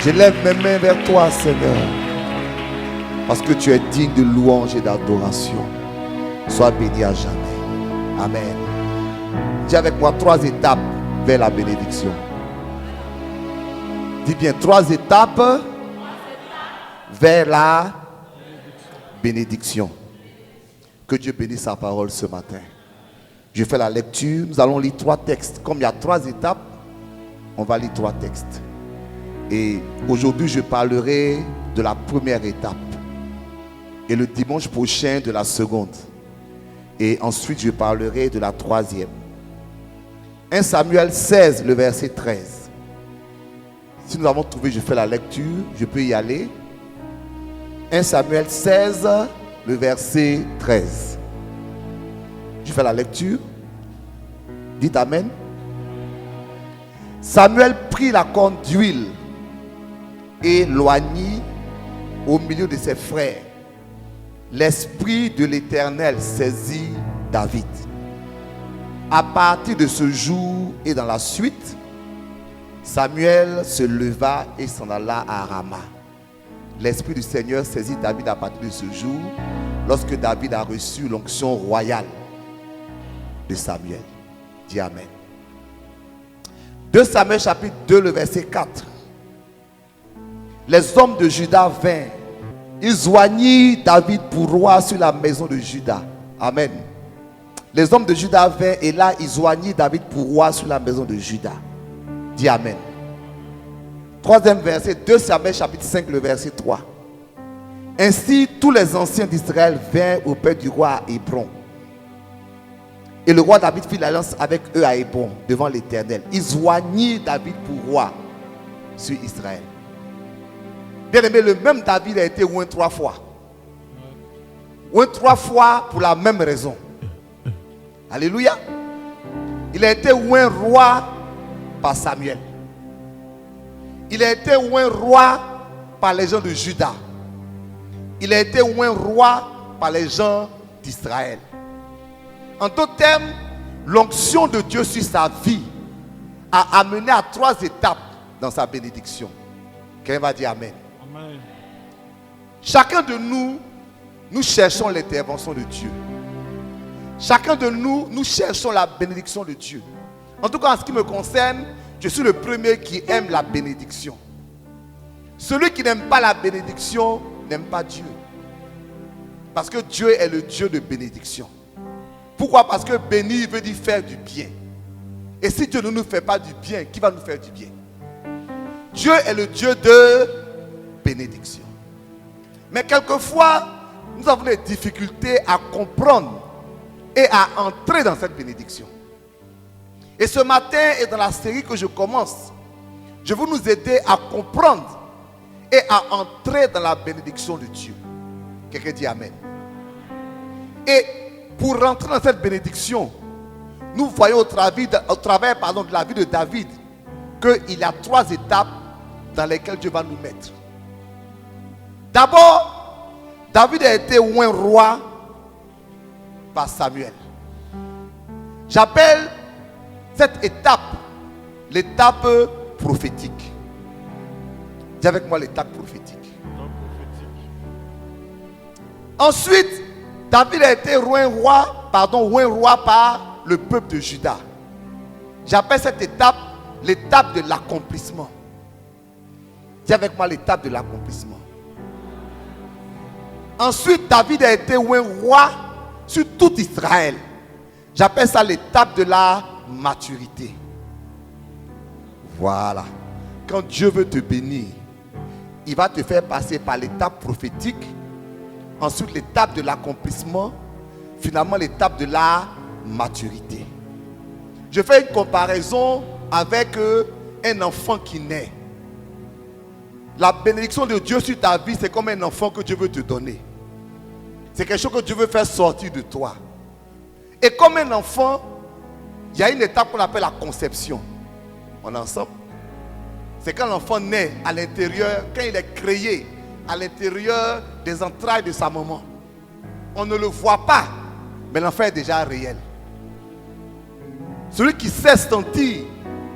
Je lève mes mains vers toi, Seigneur, parce que tu es digne de louange et d'adoration. Sois béni à jamais. Amen. Dis avec moi 3 étapes vers la bénédiction. Dis bien 3 étapes vers la bénédiction. Que Dieu bénisse sa parole ce matin. Je fais la lecture. Nous allons lire 3 textes. Comme il y a 3 étapes, on va lire 3 textes. Et aujourd'hui, je parlerai de la première étape. Et le dimanche prochain, de la seconde. Et ensuite, je parlerai de la troisième. 1 Samuel 16, le verset 13. Si nous avons trouvé, je fais la lecture. Je peux y aller. 1 Samuel 16, le verset 13. Je fais la lecture. Dites Amen. Samuel prit la corne d'huile et loignit au milieu de ses frères. L'esprit de l'Éternel saisit David. À partir de ce jour et dans la suite, Samuel se leva et s'en alla à Rama. L'esprit du Seigneur saisit David à partir de ce jour, lorsque David a reçu l'onction royale de Samuel. Dis Amen. 2 Samuel chapitre 2, le verset 4. Les hommes de Juda vinrent. Ils joignirent David pour roi sur la maison de Juda. Amen. Les hommes de Juda vinrent et là ils joignirent David pour roi sur la maison de Juda. Dis Amen. 3e verset, 2 Samuel chapitre 5, le verset 3. Ainsi tous les anciens d'Israël vinrent auprès du roi à Hébron. Et le roi David fit l'alliance avec eux à Hébron devant l'Éternel. Ils joignirent David pour roi sur Israël. Bien aimé, le même David a été oint 3 fois. Oint 3 fois pour la même raison. Alléluia. Il a été oint roi par Samuel. Il a été oint roi par les gens de Juda. Il a été oint roi par les gens d'Israël. En d'autres termes, l'onction de Dieu sur sa vie a amené à 3 étapes dans sa bénédiction. Quelqu'un va dire Amen. Amen. Chacun de nous, nous cherchons l'intervention de Dieu. Chacun de nous, nous cherchons la bénédiction de Dieu. En tout cas, en ce qui me concerne, je suis le premier qui aime la bénédiction. Celui qui n'aime pas la bénédiction n'aime pas Dieu. Parce que Dieu est le Dieu de bénédiction. Pourquoi? Parce que bénir veut dire faire du bien. Et si Dieu ne nous fait pas du bien, qui va nous faire du bien? Dieu est le Dieu de bénédiction. Mais quelquefois, nous avons des difficultés à comprendre et à entrer dans cette bénédiction. Et ce matin et dans la série que je commence, je veux nous aider à comprendre et à entrer dans la bénédiction de Dieu. Quelqu'un dit Amen. Et pour rentrer dans cette bénédiction, nous voyons au travers de la vie de David qu'il y a 3 étapes dans lesquelles Dieu va nous mettre. D'abord, David a été oint roi par Samuel. J'appelle cette étape l'étape prophétique. Dis avec moi l'étape prophétique. Ensuite, David a été oint roi par le peuple de Juda. J'appelle cette étape l'étape de l'accomplissement. Dis avec moi l'étape de l'accomplissement. Ensuite, David a été oint roi sur tout Israël. J'appelle ça l'étape de la maturité. Voilà. Quand Dieu veut te bénir, il va te faire passer par l'étape prophétique, ensuite l'étape de l'accomplissement, finalement l'étape de la maturité. Je fais une comparaison avec un enfant qui naît. La bénédiction de Dieu sur ta vie, c'est comme un enfant que Dieu veut te donner. C'est quelque chose que Dieu veut faire sortir de toi. Et comme un enfant, il y a une étape qu'on appelle la conception. On est ensemble? C'est quand l'enfant naît à l'intérieur, quand il est créé à l'intérieur des entrailles de sa maman. On ne le voit pas, mais l'enfant est déjà réel. Celui qui sait sentir,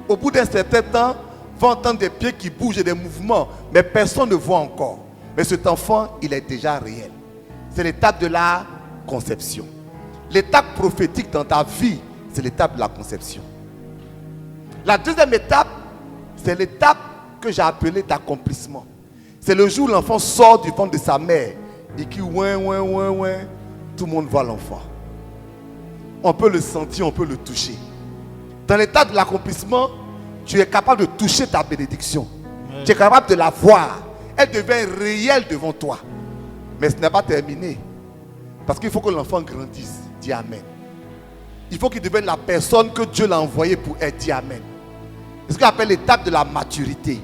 au bout d'un certain temps, va entendre des pieds qui bougent et des mouvements, mais personne ne voit encore. Mais cet enfant, il est déjà réel. C'est l'étape de la conception. L'étape prophétique dans ta vie, c'est l'étape de la conception. La deuxième étape, c'est l'étape que j'ai appelée d'accomplissement. C'est le jour où l'enfant sort du ventre de sa mère et qui ouin, ouin, ouin, ouin, tout le monde voit l'enfant. On peut le sentir, on peut le toucher. Dans l'état de l'accomplissement, tu es capable de toucher ta bénédiction. Amen. Tu es capable de la voir. Elle devient réelle devant toi. Mais ce n'est pas terminé. Parce qu'il faut que l'enfant grandisse. Dis Amen. Il faut qu'il devienne la personne que Dieu l'a envoyée pour être. Dis Amen. C'est ce qu'on appelle l'étape de la maturité.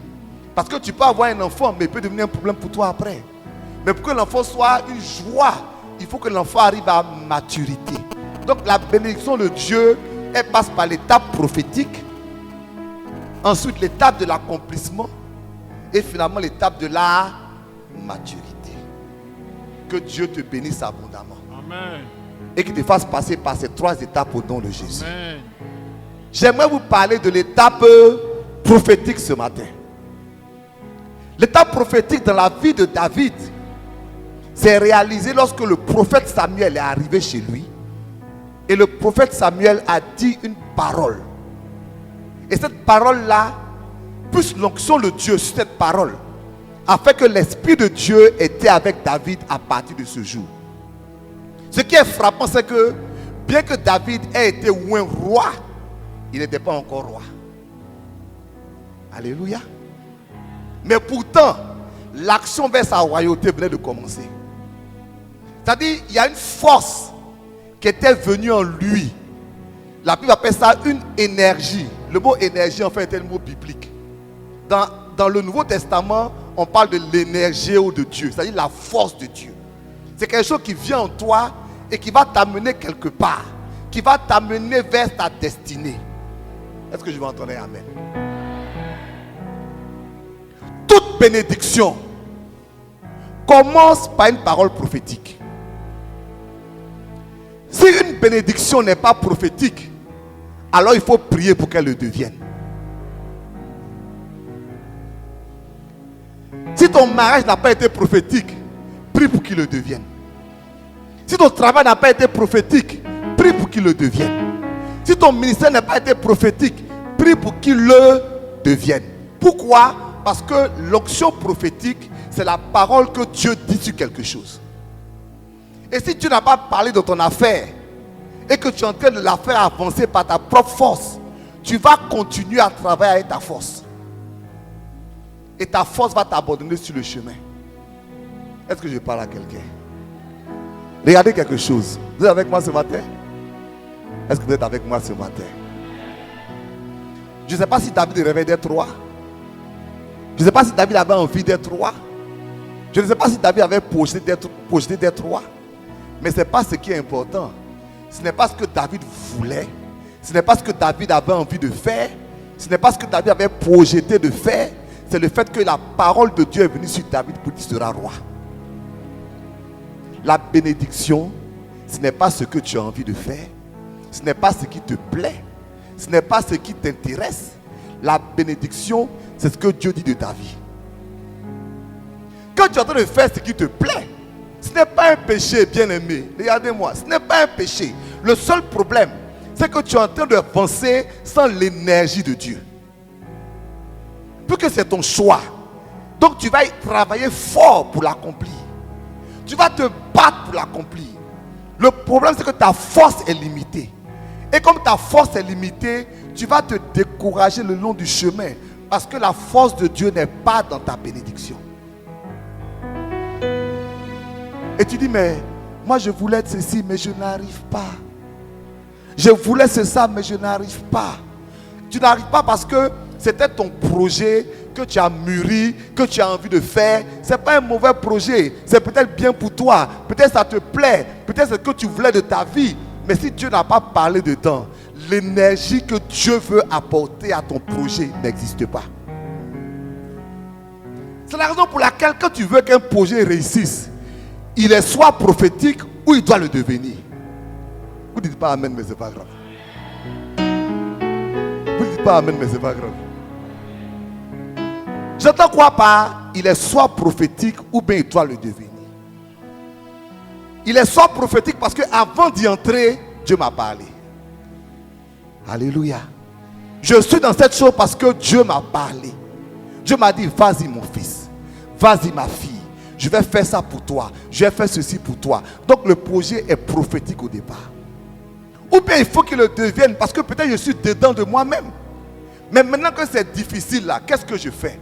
Parce que tu peux avoir un enfant, mais il peut devenir un problème pour toi après. Mais pour que l'enfant soit une joie, il faut que l'enfant arrive à maturité. Donc la bénédiction de Dieu, elle passe par l'étape prophétique, ensuite l'étape de l'accomplissement et finalement l'étape de la maturité. Que Dieu te bénisse abondamment. Amen. Et qu'il te fasse passer par ces trois étapes au nom de Jésus. Amen. J'aimerais vous parler de l'étape prophétique ce matin. L'étape prophétique dans la vie de David s'est réalisée lorsque le prophète Samuel est arrivé chez lui. Et le prophète Samuel a dit une parole. Et cette parole-là, plus l'onction de Dieu sur cette parole, a fait que l'Esprit de Dieu était avec David à partir de ce jour. Ce qui est frappant, c'est que bien que David ait été oint roi, il n'était pas encore roi. Alléluia. Mais pourtant, l'action vers sa royauté venait de commencer. C'est-à-dire, il y a une force qui était venue en lui. La Bible appelle ça une énergie. Le mot énergie, en fait, est un mot biblique. Dans le Nouveau Testament, on parle de l'énergie de Dieu, c'est-à-dire la force de Dieu. C'est quelque chose qui vient en toi et qui va t'amener quelque part, qui va t'amener vers ta destinée. Est-ce que je vais entendre Amen? Toute bénédiction commence par une parole prophétique. Si une bénédiction n'est pas prophétique, alors il faut prier pour qu'elle le devienne. Si ton mariage n'a pas été prophétique, prie pour qu'il le devienne. Si ton travail n'a pas été prophétique, prie pour qu'il le devienne. Si ton ministère n'a pas été prophétique, prie pour qu'il le devienne. Pourquoi? Parce que l'onction prophétique, c'est la parole que Dieu dit sur quelque chose. Et si tu n'as pas parlé de ton affaire et que tu es en train de la faire avancer par ta propre force, tu vas continuer à travailler avec ta force. Et ta force va t'abandonner sur le chemin. Est-ce que je parle à quelqu'un? Regardez quelque chose. Vous êtes avec moi ce matin? Est-ce que vous êtes avec moi ce matin? Je ne sais pas si David rêvait d'être roi. Je ne sais pas si David avait envie d'être roi. Je ne sais pas si David avait projeté d'être roi. Mais ce n'est pas ce qui est important. Ce n'est pas ce que David voulait. Ce n'est pas ce que David avait envie de faire. Ce n'est pas ce que David avait projeté de faire. C'est le fait que la parole de Dieu est venue sur David pour qu'il sera roi. La bénédiction, ce n'est pas ce que tu as envie de faire. Ce n'est pas ce qui te plaît. Ce n'est pas ce qui t'intéresse. La bénédiction, c'est ce que Dieu dit de ta vie. Quand tu es en train de faire ce qui te plaît, ce n'est pas un péché, bien-aimé. Regardez-moi, ce n'est pas un péché. Le seul problème, c'est que tu es en train d'avancer sans l'énergie de Dieu. Puisque c'est ton choix. Donc tu vas y travailler fort pour l'accomplir. Tu vas te battre pour l'accomplir. Le problème, c'est que ta force est limitée. Et comme ta force est limitée, tu vas te décourager le long du chemin. Parce que la force de Dieu n'est pas dans ta bénédiction. Et tu dis, mais moi je voulais être ceci, mais je n'arrive pas. Je voulais c'est ça, mais je n'arrive pas. Tu n'arrives pas parce que c'était ton projet, que tu as mûri, que tu as envie de faire, ce n'est pas un mauvais projet. C'est peut-être bien pour toi. Peut-être ça te plaît. Peut-être c'est ce que tu voulais de ta vie. Mais si Dieu n'a pas parlé dedans, l'énergie que Dieu veut apporter à ton projet n'existe pas. C'est la raison pour laquelle quand tu veux qu'un projet réussisse, il est soit prophétique ou il doit le devenir. Vous ne dites pas amen, mais ce n'est pas grave. Vous ne dites pas amen, mais ce n'est pas grave. J'entends quoi par il est soit prophétique ou bien il doit le devenir. Il est soit prophétique parce qu'avant d'y entrer, Dieu m'a parlé. Alléluia. Je suis dans cette chose parce que Dieu m'a parlé. Dieu m'a dit, vas-y mon fils, vas-y ma fille, je vais faire ça pour toi, je vais faire ceci pour toi. Donc le projet est prophétique au départ. Ou bien il faut qu'il le devienne parce que peut-être je suis dedans de moi-même. Mais maintenant que c'est difficile là, qu'est-ce que je fais?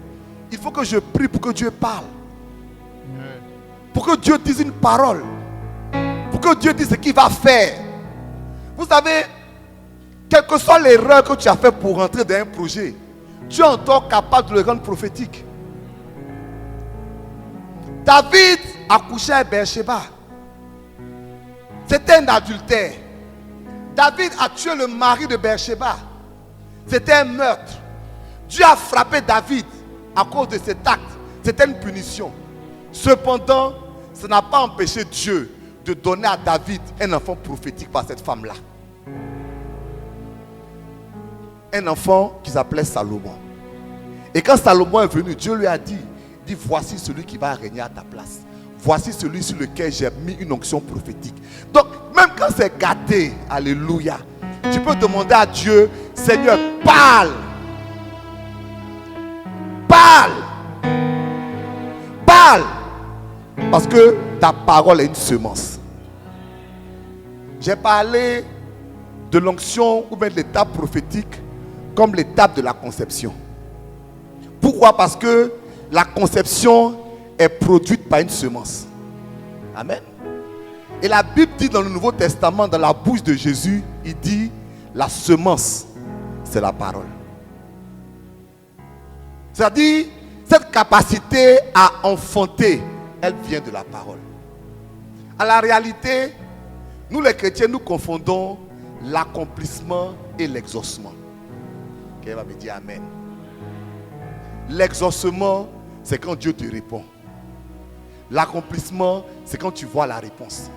Il faut que je prie pour que Dieu parle. Pour que Dieu dise une parole. Pour que Dieu dise ce qu'il va faire. Vous savez, quelle que soit l'erreur que tu as fait pour rentrer dans un projet, Dieu est encore capable de le rendre prophétique. David a couché à Beersheba. C'était un adultère. David a tué le mari de Beersheba. C'était un meurtre. Dieu a frappé David à cause de cet acte. C'était une punition. Cependant, ça n'a pas empêché Dieu de donner à David un enfant prophétique par cette femme-là. Un enfant qui s'appelait Salomon. Et quand Salomon est venu, Dieu lui a dit, voici celui qui va régner à ta place. Voici celui sur lequel j'ai mis une onction prophétique. Donc, même quand c'est gâté, alléluia, tu peux demander à Dieu, Seigneur, parle. Parle. Parle. Parce que ta parole est une semence. J'ai parlé de l'onction ou bien de l'étape prophétique comme l'étape de la conception. Pourquoi? Parce que la conception est produite par une semence. Amen. Et la Bible dit dans le Nouveau Testament, dans la bouche de Jésus, il dit, la semence, c'est la parole. C'est-à-dire, cette capacité à enfanter, elle vient de la parole. À la réalité, nous les chrétiens, nous confondons l'accomplissement et l'exaucement. Quelqu'un va me dire amen. L'exaucement, c'est quand Dieu te répond. L'accomplissement, c'est quand tu vois la réponse.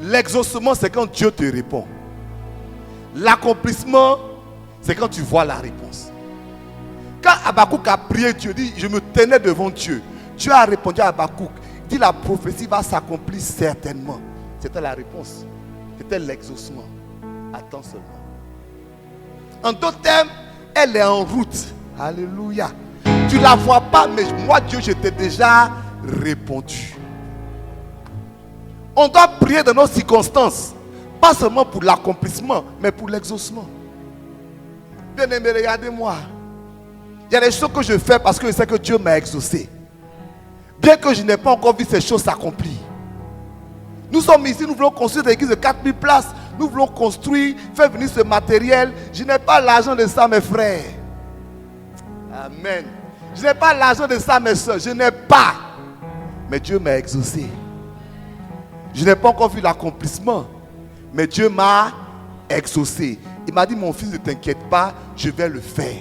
L'exaucement, c'est quand Dieu te répond. L'accomplissement, c'est quand tu vois la réponse. Quand Habakkuk a prié, Dieu dit, je me tenais devant Dieu. Dieu a répondu à Habakkuk. Il dit, la prophétie va s'accomplir certainement. C'était la réponse. C'était l'exaucement. Attends seulement. En d'autres termes, elle est en route. Alléluia. Tu ne la vois pas, mais moi, Dieu, je t'ai déjà répondu. On doit prier dans nos circonstances. Pas seulement pour l'accomplissement, mais pour l'exaucement. Bien aimé, regardez-moi. Il y a des choses que je fais parce que je sais que Dieu m'a exaucé. Bien que je n'ai pas encore vu ces choses s'accomplir. Nous sommes ici, nous voulons construire des églises de 4000 places. Nous voulons construire, faire venir ce matériel. Je n'ai pas l'argent de ça, mes frères. Amen. Je n'ai pas l'argent de ça, mes soeurs. Je n'ai pas. Mais Dieu m'a exaucé. Je n'ai pas encore vu l'accomplissement. Mais Dieu m'a exaucé. Il m'a dit, mon fils, ne t'inquiète pas, je vais le faire.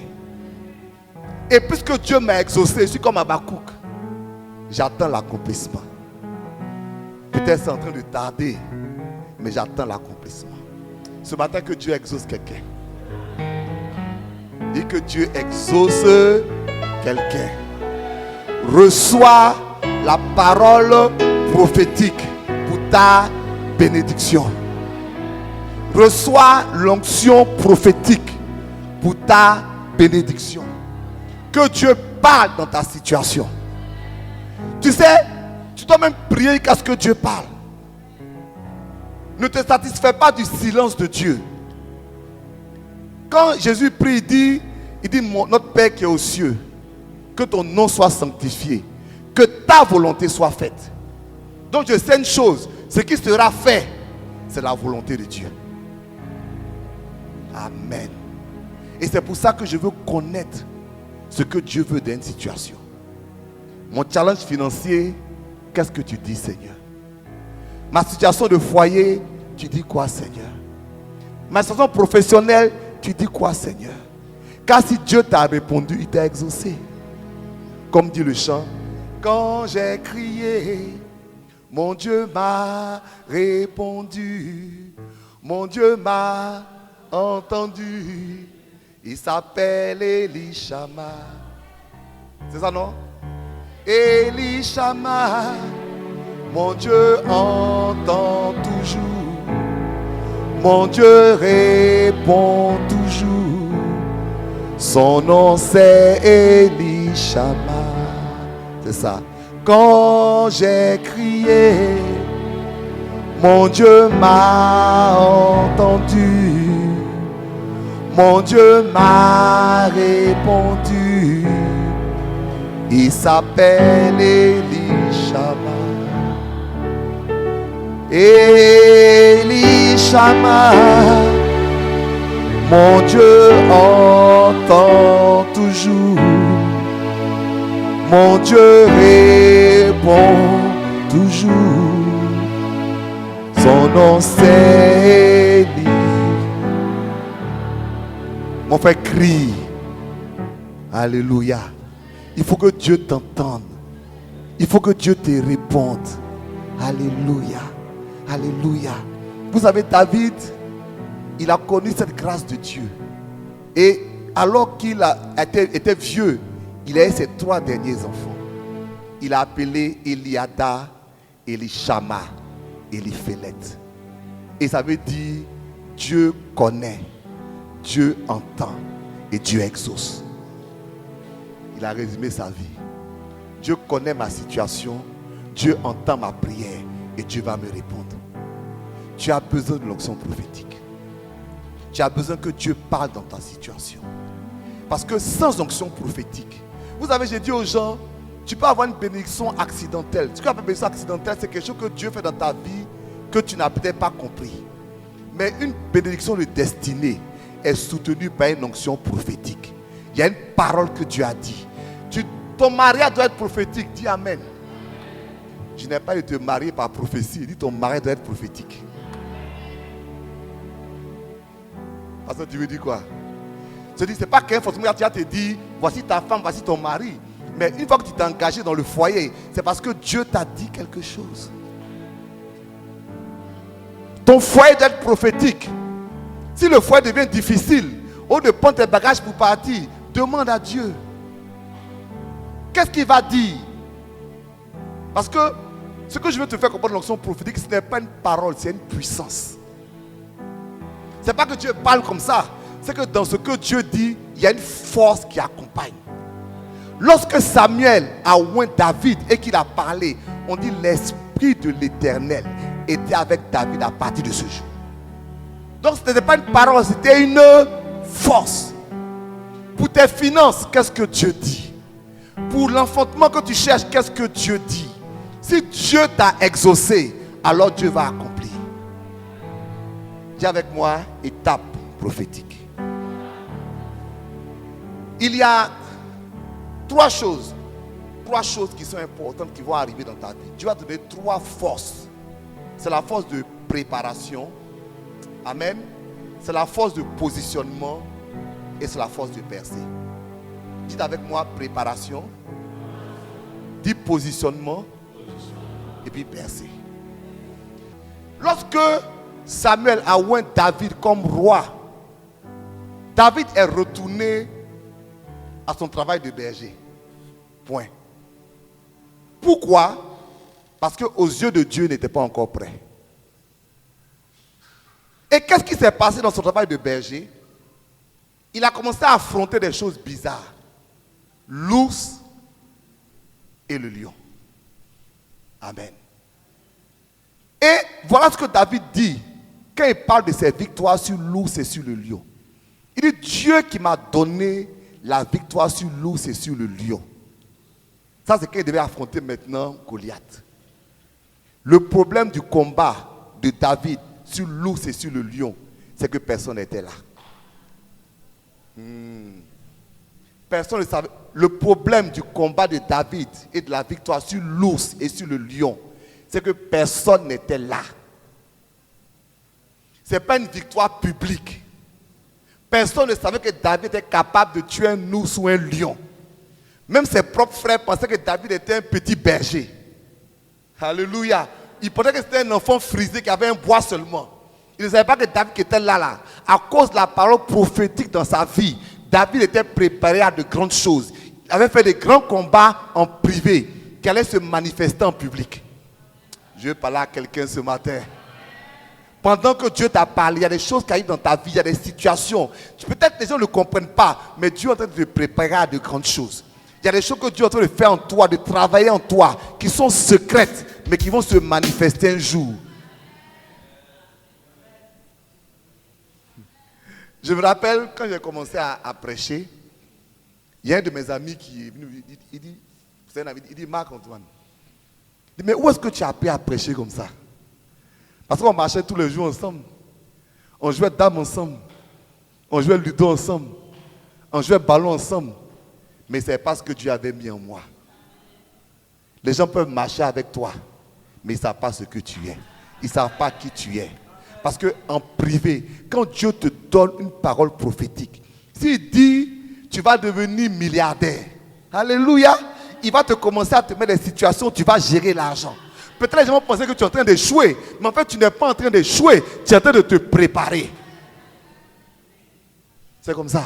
Et puisque Dieu m'a exaucé, je suis comme Habakkuk. J'attends l'accomplissement. Peut-être c'est en train de tarder, mais j'attends l'accomplissement. Ce matin, que Dieu exauce quelqu'un. Dis que Dieu exauce quelqu'un. Reçois la parole prophétique pour ta bénédiction. Reçois l'onction prophétique pour ta bénédiction. Que Dieu parle dans ta situation. Tu sais, tu dois même prier jusqu'à ce que Dieu parle. Ne te satisfais pas du silence de Dieu. Quand Jésus prie, il dit notre Père qui est aux cieux, que ton nom soit sanctifié, que ta volonté soit faite. Donc je sais une chose, ce qui sera fait, c'est la volonté de Dieu. Amen. Et c'est pour ça que je veux connaître ce que Dieu veut dans une situation. Mon challenge financier, qu'est-ce que tu dis, Seigneur? Ma situation de foyer, tu dis quoi, Seigneur? Ma situation professionnelle, tu dis quoi, Seigneur? Car si Dieu t'a répondu, il t'a exaucé. Comme dit le chant, quand j'ai crié, mon Dieu m'a répondu. Mon Dieu m'a entendu. Il s'appelle Elishama. C'est ça, non? Elishama. Mon Dieu entend toujours. Mon Dieu répond toujours. Son nom c'est Elishama. C'est ça. Quand j'ai crié, mon Dieu m'a entendu. Mon Dieu m'a répondu. Il s'appelle Elishama. Elishama. Mon Dieu entend toujours. Mon Dieu répond toujours. Son nom c'est Élie. Mon frère crie. Alléluia. Il faut que Dieu t'entende. Il faut que Dieu te réponde. Alléluia. Alléluia. Vous savez, David, il a connu cette grâce de Dieu. Et alors qu'il était vieux, il a eu ses 3 derniers enfants. Il a appelé Eliada, Elishama, Eliphélet. Et ça veut dire Dieu connaît, Dieu entend et Dieu exauce. Il a résumé sa vie. Dieu connaît ma situation, Dieu entend ma prière et Dieu va me répondre. Tu as besoin de l'onction prophétique. Tu as besoin que Dieu parle dans ta situation. Parce que sans onction prophétique, vous savez, j'ai dit aux gens, tu peux avoir une bénédiction accidentelle. Ce qu'on appelle bénédiction accidentelle, c'est quelque chose que Dieu fait dans ta vie que tu n'as peut-être pas compris. Mais une bénédiction de destinée est soutenue par une onction prophétique. Il y a une parole que Dieu a dit. Ton mariage doit être prophétique. Dis Amen. Je n'ai pas de te marier par prophétie. Dis ton mariage doit être prophétique. Parce que tu veux dire quoi? Je dis, c'est pas qu'un forcément tu as te dit, voici ta femme, voici ton mari. Mais une fois que tu t'es engagé dans le foyer, c'est parce que Dieu t'a dit quelque chose. Ton foyer doit être prophétique. Si le foyer devient difficile, au lieu de prendre tes bagages pour partir, demande à Dieu. Qu'est-ce qu'il va dire? Parce que ce que je veux te faire comprendre dans l'onction prophétique, ce n'est pas une parole, c'est une puissance. Ce n'est pas que Dieu parle comme ça. C'est que dans ce que Dieu dit, il y a une force qui accompagne. Lorsque Samuel a oint David et qu'il a parlé, on dit l'Esprit de l'Éternel était avec David à partir de ce jour. Donc ce n'était pas une parole, c'était une force. Pour tes finances, qu'est-ce que Dieu dit? Pour l'enfantement que tu cherches, qu'est-ce que Dieu dit? Si Dieu t'a exaucé, alors Dieu va accomplir. Dis avec moi, étape prophétique. Il y a 3 choses qui sont importantes qui vont arriver dans ta vie. Dieu va te donner 3 forces. C'est la force de préparation. Amen. C'est la force de positionnement et c'est la force de percer. Dites avec moi préparation. Dis positionnement et puis percer. Lorsque Samuel a oint David comme roi, David est retourné à son travail de berger. Point. Pourquoi? Parce qu'aux yeux de Dieu, il n'était pas encore prêt. Et qu'est-ce qui s'est passé dans son travail de berger? Il a commencé à affronter des choses bizarres. L'ours et le lion. Amen. Et voilà ce que David dit quand il parle de ses victoires sur l'ours et sur le lion. Il dit Dieu qui m'a donné la victoire sur l'ours et sur le lion. Ça, c'est qu'il devait affronter maintenant Goliath. Le problème du combat de David sur l'ours et sur le lion, c'est que personne n'était là. Personne ne savait. Le problème du combat de David et de la victoire sur l'ours et sur le lion, c'est que personne n'était là. Ce n'est pas une victoire publique. Personne ne savait que David était capable de tuer un ours ou un lion. Même ses propres frères pensaient que David était un petit berger. Alléluia. Ils pensaient que c'était un enfant frisé qui avait un bois seulement. Ils ne savaient pas que David était là. À cause de la parole prophétique dans sa vie, David était préparé à de grandes choses. Il avait fait de grands combats en privé qui allaient se manifester en public. Je vais parler à quelqu'un ce matin. Pendant que Dieu t'a parlé, il y a des choses qui arrivent dans ta vie, il y a des situations. Peut-être que les gens ne comprennent pas, mais Dieu est en train de te préparer à de grandes choses. Il y a des choses que Dieu est en train de faire en toi, de travailler en toi, qui sont secrètes, mais qui vont se manifester un jour. Je me rappelle, quand j'ai commencé à prêcher, il y a un de mes amis qui est venu, il dit, Marc-Antoine, il dit, mais où est-ce que tu as appris à prêcher comme ça? Parce qu'on marchait tous les jours ensemble. On jouait dames ensemble. On jouait ludo ensemble. On jouait ballon ensemble. Mais ce n'est pas ce que Dieu avait mis en moi. Les gens peuvent marcher avec toi, mais ils ne savent pas ce que tu es. Ils ne savent pas qui tu es. Parce qu'en privé, quand Dieu te donne une parole prophétique, s'il dit, tu vas devenir milliardaire, alléluia, il va te commencer à te mettre des situations où tu vas gérer l'argent. Peut-être les gens vont penser que tu es en train d'échouer, mais en fait, tu n'es pas en train d'échouer, tu es en train de te préparer. C'est comme ça.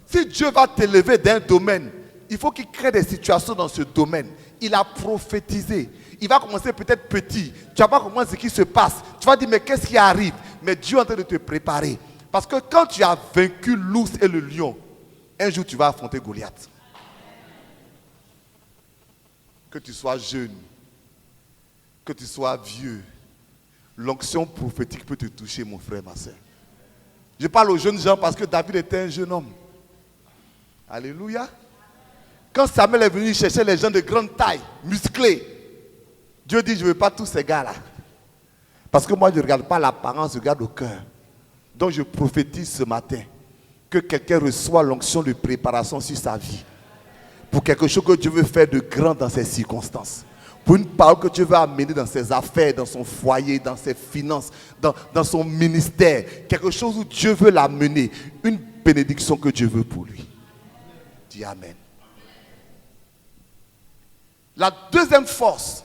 Si Dieu va t'élever d'un domaine, il faut qu'il crée des situations dans ce domaine. Il a prophétisé. Il va commencer peut-être petit. Tu vas pas comprendre ce qui se passe. Tu vas dire, mais qu'est-ce qui arrive? Mais Dieu est en train de te préparer. Parce que quand tu as vaincu l'ours et le lion, un jour tu vas affronter Goliath. Que tu sois jeune, que tu sois vieux, l'onction prophétique peut te toucher, mon frère, ma soeur. Je parle aux jeunes gens parce que David était un jeune homme. Alléluia. Quand Samuel est venu chercher les gens de grande taille, musclés, Dieu dit, je ne veux pas tous ces gars-là. Parce que moi, je ne regarde pas l'apparence, je regarde au cœur. Donc, je prophétise ce matin que quelqu'un reçoit l'onction de préparation sur sa vie. Pour quelque chose que Dieu veut faire de grand dans ses circonstances. Pour une parole que Dieu veut amener dans ses affaires, dans son foyer, dans ses finances, dans son ministère. Quelque chose où Dieu veut l'amener. Une bénédiction que Dieu veut pour lui. Dis Amen. La deuxième force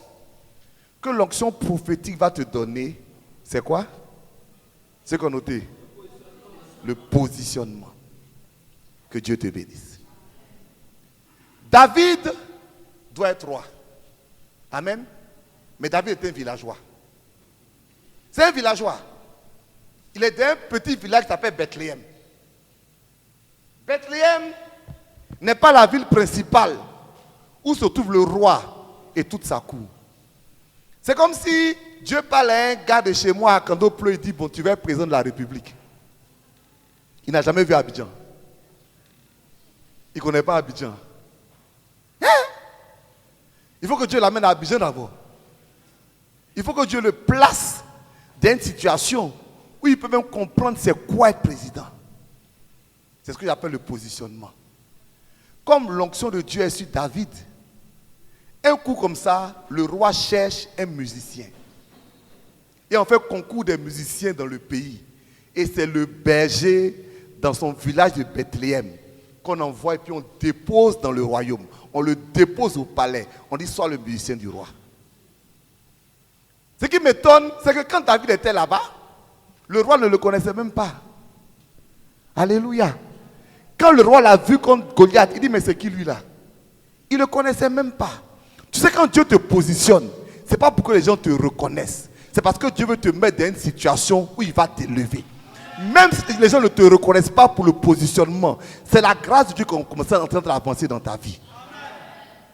que l'onction prophétique va te donner, c'est quoi? C'est qu'on note. Le positionnement. Que Dieu te bénisse. David doit être roi. Amen. Mais David était un villageois. C'est un villageois. Il est d'un petit village qui s'appelle Bethléem. Bethléem n'est pas la ville principale où se trouve le roi et toute sa cour. C'est comme si Dieu parle à un gars de chez moi quand il pleut, il dit, bon, tu vas être président de la République. Il n'a jamais vu Abidjan. Il ne connaît pas Abidjan. Hein? Il faut que Dieu l'amène à Abidjan d'abord. Il faut que Dieu le place dans une situation où il peut même comprendre c'est quoi être président. C'est ce que j'appelle le positionnement. Comme l'onction de Dieu est sur David, un coup comme ça, le roi cherche un musicien. Et on fait concours des musiciens dans le pays. Et c'est le berger dans son village de Bethléem qu'on envoie et puis on dépose dans le royaume. On le dépose au palais. On dit, sois le musicien du roi. Ce qui m'étonne, c'est que quand David était là-bas, le roi ne le connaissait même pas. Alléluia. Quand le roi l'a vu contre Goliath, il dit, mais c'est qui lui là? Il ne le connaissait même pas. Tu sais, quand Dieu te positionne, ce n'est pas pour que les gens te reconnaissent. C'est parce que Dieu veut te mettre dans une situation où il va t'élever. Même si les gens ne te reconnaissent pas pour le positionnement, c'est la grâce de Dieu qu'on commence à entrer d'avancer dans ta vie.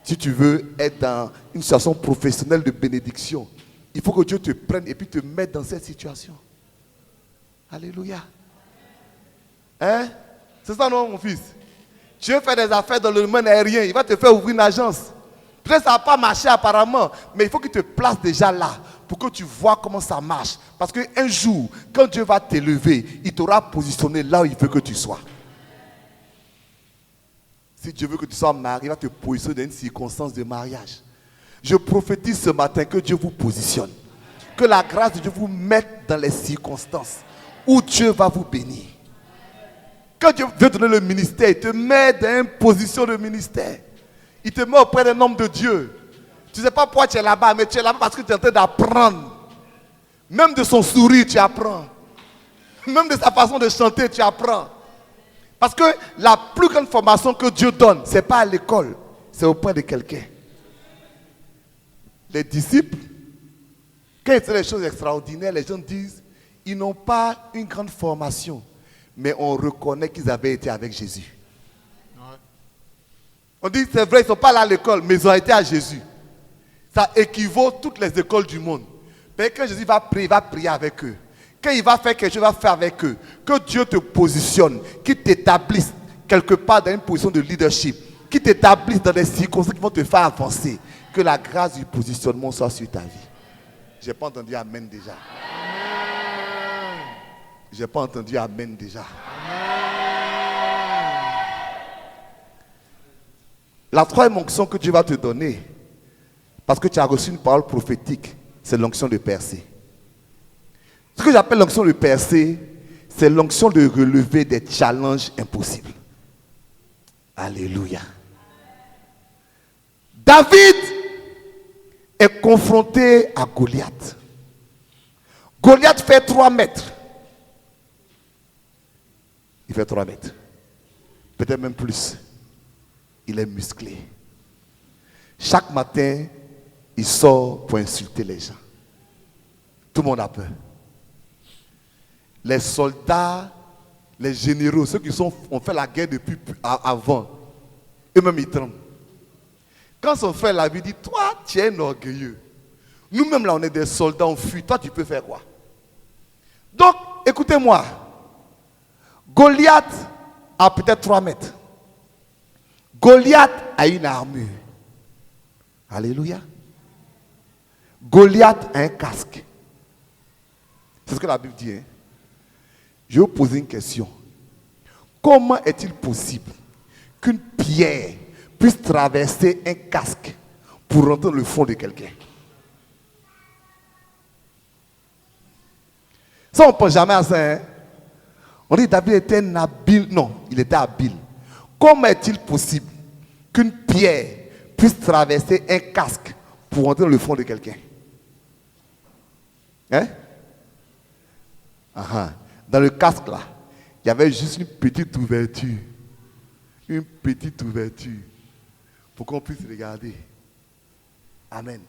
Si tu veux être dans une situation professionnelle de bénédiction, il faut que Dieu te prenne et puis te mette dans cette situation. Alléluia. Hein? C'est ça non, mon fils? Tu veux faire des affaires dans le domaine aérien, il va te faire ouvrir une agence. Peut-être ça n'a pas marché apparemment, mais il faut qu'il te place déjà là pour que tu vois comment ça marche. Parce qu'un jour, quand Dieu va t'élever, il t'aura positionné là où il veut que tu sois. Si Dieu veut que tu sois marié, il va te positionner dans une circonstance de mariage. Je prophétise ce matin que Dieu vous positionne. Que la grâce de Dieu vous mette dans les circonstances où Dieu va vous bénir. Quand Dieu veut donner le ministère, il te met dans une position de ministère. Il te met auprès d'un homme de Dieu. Tu ne sais pas pourquoi tu es là-bas, mais tu es là-bas parce que tu es en train d'apprendre. Même de son sourire, tu apprends. Même de sa façon de chanter, tu apprends. Parce que la plus grande formation que Dieu donne, ce n'est pas à l'école, c'est auprès de quelqu'un. Les disciples, quand ils font des choses extraordinaires, les gens disent, ils n'ont pas une grande formation, mais on reconnaît qu'ils avaient été avec Jésus. Ouais. On dit, c'est vrai, ils ne sont pas là à l'école, mais ils ont été à Jésus. Ça équivaut à toutes les écoles du monde. Mais quand Jésus va prier avec eux. Quand il va faire quelque chose, il va faire avec eux. Que Dieu te positionne, qu'il t'établisse quelque part dans une position de leadership, qu'il t'établisse dans des circonstances qui vont te faire avancer. Que la grâce du positionnement soit sur ta vie. Je n'ai pas entendu Amen déjà. Je n'ai pas entendu Amen déjà. La troisième onction que Dieu va te donner, parce que tu as reçu une parole prophétique, c'est l'onction de percer. Ce que j'appelle l'onction de percer, c'est l'onction de relever des challenges impossibles. Alléluia. David est confronté à Goliath. Goliath fait 3 mètres. Il fait 3 mètres. Peut-être même plus. Il est musclé. Chaque matin, il sort pour insulter les gens. Tout le monde a peur. Les soldats, les généraux, ceux qui ont fait la guerre depuis avant, eux-mêmes ils tremblent. Quand son frère l'a vu, dit, toi, tu es un orgueilleux. Nous-mêmes là, on est des soldats, on fuit. Toi, tu peux faire quoi? Donc, écoutez-moi. Goliath a peut-être 3 mètres. Goliath a une armure. Alléluia. Goliath a un casque. C'est ce que la Bible dit. Hein? Je vais vous poser une question. Comment est-il possible qu'une pierre puisse traverser un casque pour rentrer dans le fond de quelqu'un? Ça, on ne pense jamais à ça. Hein? On dit David était un habile. Non, il était habile. Comment est-il possible qu'une pierre puisse traverser un casque pour rentrer dans le fond de quelqu'un? Hein? Dans le casque là, il y avait juste une petite ouverture. Une petite ouverture. Pour qu'on puisse regarder. Amen.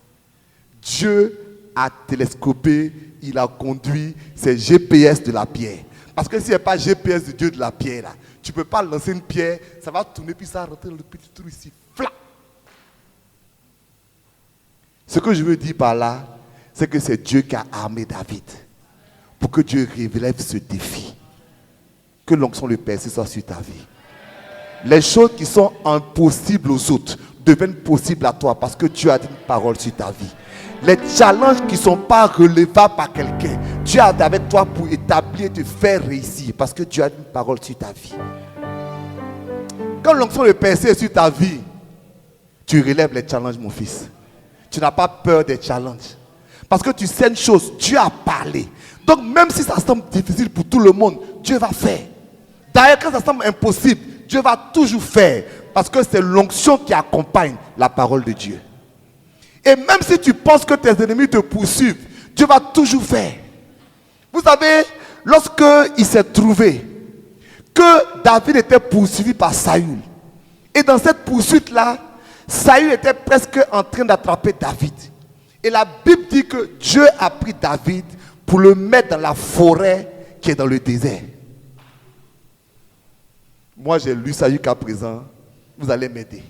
Dieu a télescopé, il a conduit ses GPS de la pierre. Parce que s'il n'y a pas GPS de Dieu de la pierre là, tu ne peux pas lancer une pierre, ça va tourner puis ça va rentrer dans le petit trou ici. Fla! Ce que je veux dire par là, c'est que c'est Dieu qui a armé David. Pour que Dieu relève ce défi. Que l'onction de percer soit sur ta vie. Les choses qui sont impossibles aux autres deviennent possibles à toi parce que Dieu a dit une parole sur ta vie. Les challenges qui ne sont pas relevables par quelqu'un, Dieu a dit avec toi pour établir et te faire réussir parce que Dieu a dit une parole sur ta vie. Quand l'onction de percer est sur ta vie, tu relèves les challenges, mon fils. Tu n'as pas peur des challenges. Parce que tu sais une chose, Dieu a parlé. Donc même si ça semble difficile pour tout le monde, Dieu va faire. D'ailleurs, quand ça semble impossible, Dieu va toujours faire. Parce que c'est l'onction qui accompagne la parole de Dieu. Et même si tu penses que tes ennemis te poursuivent, Dieu va toujours faire. Vous savez, lorsqu'il s'est trouvé que David était poursuivi par Saül, et dans cette poursuite-là, Saül était presque en train d'attraper David. Et la Bible dit que Dieu a pris David pour le mettre dans la forêt qui est dans le désert. Moi, j'ai lu ça jusqu'à présent. Vous allez m'aider.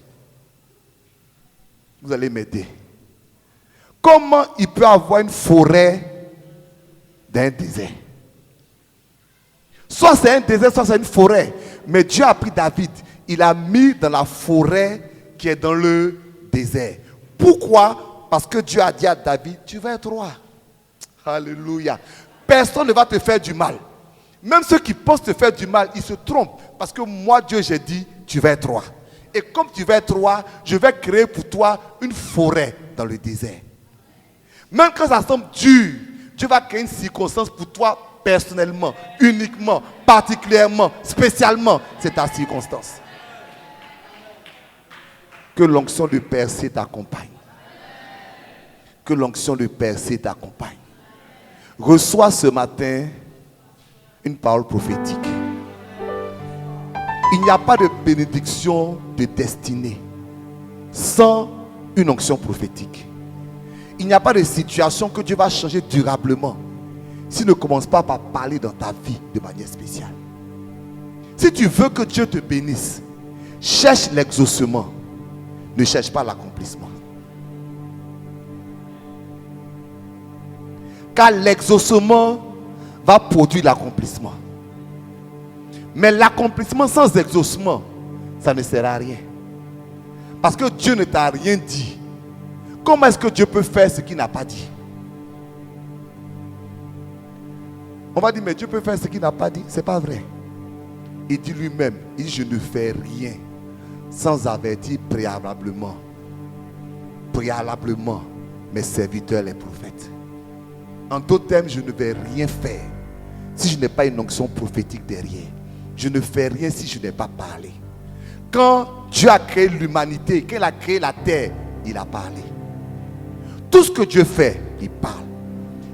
Vous allez m'aider. Comment il peut avoir une forêt dans un désert? Soit c'est un désert, soit c'est une forêt. Mais Dieu a pris David. Il l'a mis dans la forêt qui est dans le désert. Pourquoi? Parce que Dieu a dit à David, tu vas être roi. Alléluia. Personne ne va te faire du mal. Même ceux qui pensent te faire du mal, ils se trompent. Parce que moi, Dieu, j'ai dit, tu vas être roi. Et comme tu vas être roi, je vais créer pour toi une forêt dans le désert. Même quand ça semble dur, Dieu va créer une circonstance pour toi personnellement, uniquement, particulièrement, spécialement. C'est ta circonstance. Que l'onction de percer t'accompagne. Que l'onction de percer t'accompagne. Reçois ce matin une parole prophétique. Il n'y a pas de bénédiction de destinée sans une onction prophétique. Il n'y a pas de situation que Dieu va changer durablement s'il ne commence pas par parler dans ta vie de manière spéciale. Si tu veux que Dieu te bénisse, cherche l'exaucement, ne cherche pas l'accomplissement. Car l'exaucement va produire l'accomplissement. Mais l'accomplissement sans exaucement, ça ne sert à rien. Parce que Dieu ne t'a rien dit. Comment est-ce que Dieu peut faire ce qu'il n'a pas dit? On va dire, mais Dieu peut faire ce qu'il n'a pas dit. Ce n'est pas vrai. Il dit lui-même, il dit, je ne fais rien sans avertir préalablement mes serviteurs les prophètes. En d'autres termes, je ne vais rien faire si je n'ai pas une onction prophétique derrière. Je ne fais rien si je n'ai pas parlé. Quand Dieu a créé l'humanité, quand il a créé la terre, il a parlé. Tout ce que Dieu fait, il parle.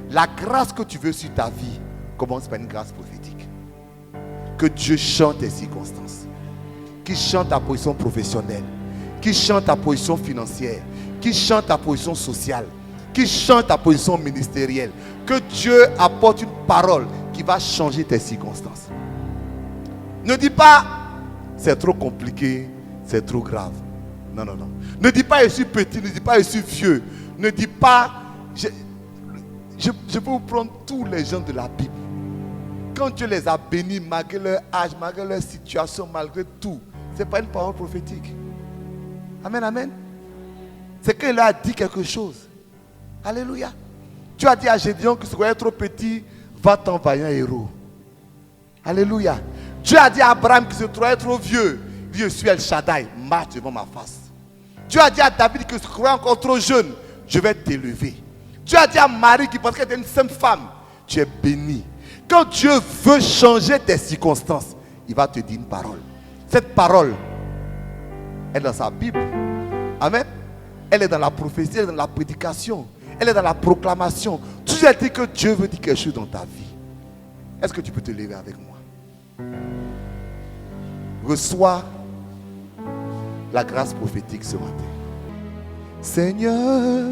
La grâce que tu veux sur ta vie commence par une grâce prophétique. Que Dieu chante tes circonstances. Qu'il chante ta position professionnelle. Qu'il chante ta position financière. Qu'il chante ta position sociale. Qu'il chante ta position ministérielle. Que Dieu apporte une parole qui va changer tes circonstances. Ne dis pas, c'est trop compliqué, c'est trop grave. Non, non, non. Ne dis pas, je suis petit, ne dis pas, je suis vieux. Ne dis pas, je peux vous prendre tous les gens de la Bible. Quand Dieu les a bénis, malgré leur âge, malgré leur situation, malgré tout, ce n'est pas une parole prophétique. Amen, amen. C'est qu'il leur a dit quelque chose. Alléluia. Dieu a dit à Gédéon que ce qui est trop petit, va-t'en vaillant héros. Alléluia. Dieu a dit à Abraham qui se trouvait trop vieux, je suis El Shaddai, marche devant ma face. Dieu a dit à David que se trouvait encore trop jeune, je vais t'élever. Dieu a dit à Marie qui pensait qu'elle était une simple femme, tu es bénie. Quand Dieu veut changer tes circonstances, il va te dire une parole. Cette parole est dans sa Bible. Amen. Elle est dans la prophétie, elle est dans la prédication, elle est dans la proclamation. Tout est dit que Dieu veut dire quelque chose dans ta vie. Est-ce que tu peux te lever avec moi? Reçois la grâce prophétique ce matin. Seigneur,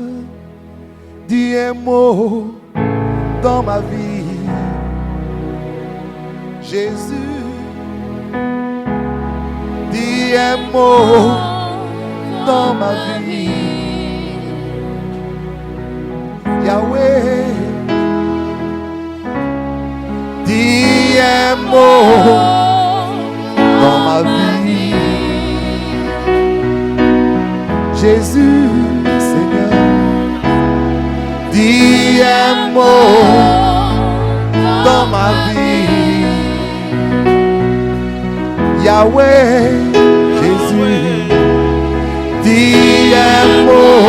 dis un mot dans ma vie. Jésus, dis un mot dans ma vie. Yahweh, dis un mot dans ma vie. Jésus, Seigneur, dis un mot dans ma vie. Yahweh, Jésus, dis un mot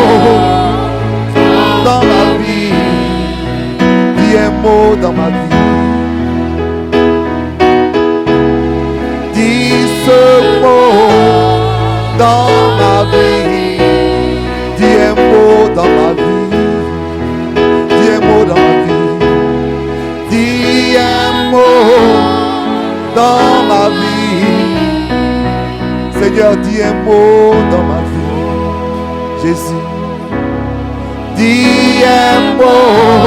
dans ma vie. Dis un mot dans ma vie. Ce mot dans ma vie, dis un mot dans ma vie, dis un mot dans ma vie, dis un mot dans ma vie. Seigneur, dis un mot dans ma vie. Jésus, dis un mot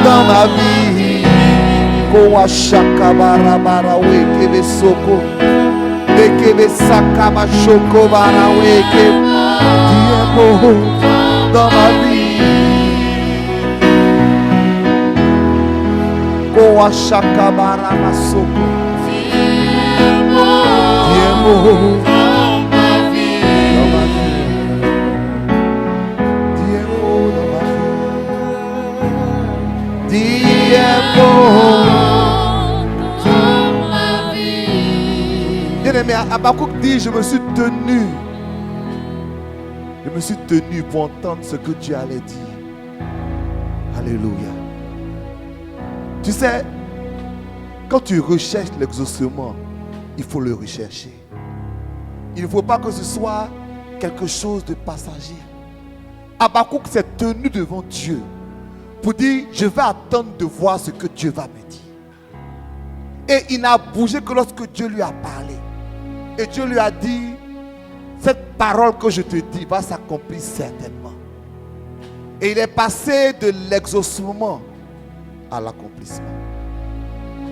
dans ma vie. Koa shaka bara bara weke soko. Dis un mot dans ma vie. Koa shaka bara masoko. Dis un mot dans ma vie. Dis un mot dans ma vie. Dis un mot. Habakkuk dit, je me suis tenu. Je me suis tenu pour entendre ce que Dieu allait dire. Alléluia. Tu sais, quand tu recherches l'exaucement, il faut le rechercher. Il ne faut pas que ce soit quelque chose de passager. Habakkuk s'est tenu devant Dieu pour dire, je vais attendre de voir ce que Dieu va me dire. Et il n'a bougé que lorsque Dieu lui a parlé. Et Dieu lui a dit, cette parole que je te dis va s'accomplir certainement. Et il est passé de l'exaucement à l'accomplissement.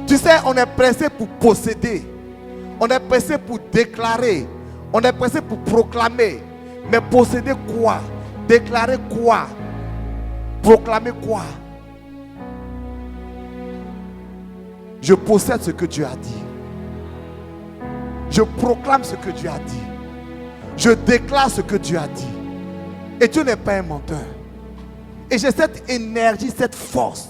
Tu sais, on est pressé pour posséder. On est pressé pour déclarer. On est pressé pour proclamer. Mais posséder quoi? Déclarer quoi? Proclamer quoi? Je possède ce que Dieu a dit. Je proclame ce que Dieu a dit. Je déclare ce que Dieu a dit. Et Dieu n'est pas un menteur. Et j'ai cette énergie, cette force.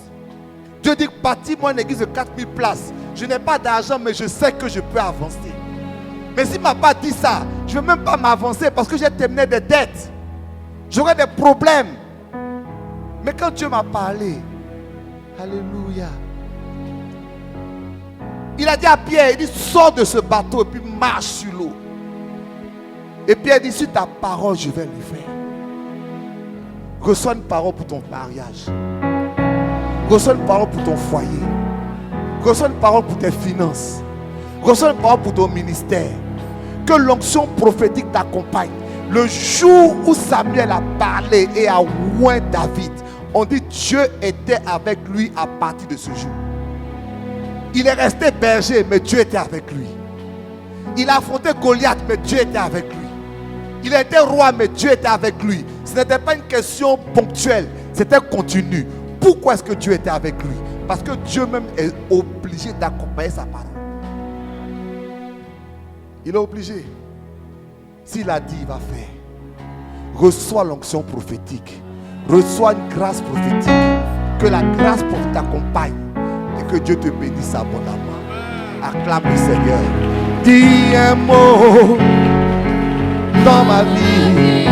Dieu dit, bâtis-moi une église de 4000 places. Je n'ai pas d'argent, mais je sais que je peux avancer. Mais s'il ne m'a pas dit ça, je ne veux même pas m'avancer parce que j'ai terminé des dettes. J'aurai des problèmes. Mais quand Dieu m'a parlé, alléluia. Il a dit à Pierre, il dit, sors de ce bateau et puis marche sur l'eau. Et Pierre dit, sur ta parole, je vais le faire. Reçois une parole pour ton mariage. Reçois une parole pour ton foyer. Reçois une parole pour tes finances. Reçois une parole pour ton ministère. Que l'onction prophétique t'accompagne. Le jour où Samuel a parlé et a oint David, on dit Dieu était avec lui à partir de ce jour. Il est resté berger, mais Dieu était avec lui. Il a affronté Goliath, mais Dieu était avec lui. Il était roi, mais Dieu était avec lui. Ce n'était pas une question ponctuelle, c'était continu. Pourquoi est-ce que Dieu était avec lui? Parce que Dieu même est obligé d'accompagner sa parole. Il est obligé. S'il a dit, il va faire. Reçois l'onction prophétique. Reçois une grâce prophétique. Que la grâce prophétique t'accompagne. Et que Dieu te bénisse abondamment. Acclame le Seigneur. Dis un mot dans ma vie.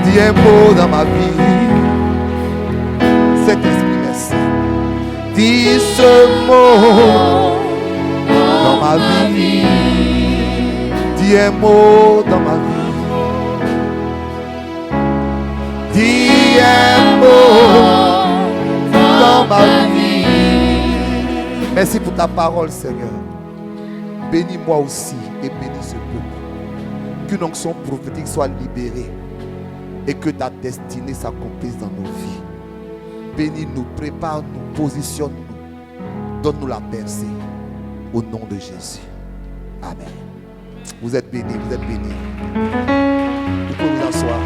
Dis un mot dans ma vie. Cet esprit est saint. Dis ce mot dans ma vie. Dis un mot dans ma vie. Dis un mot dans ma vie. Merci pour ta parole, Seigneur. Bénis-moi aussi et bénis ce peuple. Qu'une onction prophétique soit libérée et que ta destinée s'accomplisse dans nos vies. Bénis-nous, prépare-nous, positionne-nous. Donne-nous la percée. Au nom de Jésus. Amen. Vous êtes bénis, vous êtes bénis. Vous pouvez vous asseoir.